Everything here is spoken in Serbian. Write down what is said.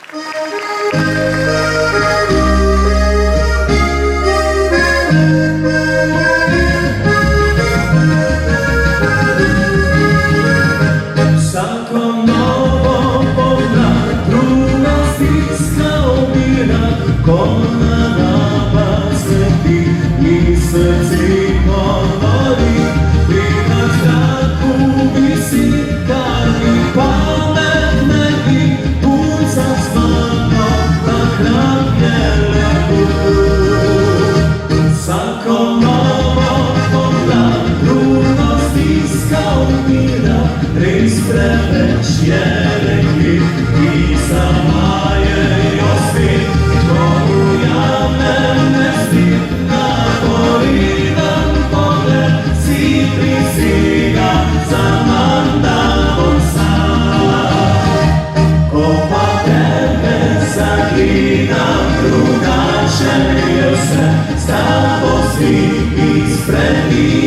Vsakom novom pomlad druga stiska obira, ko na napad sledi i srci povoli. Primaš zraku visi, da mi pametne i puca smako, da hrabljele put. Vsakom novom pomlad druga stiska obira, res preveč je rekli i zamajejo svet, ko ujamem mesti na poridan pogled, si prisega za manj, da bom sam. Ko pa tebe zagledam, drugače je vse, sta posvit izpred njih.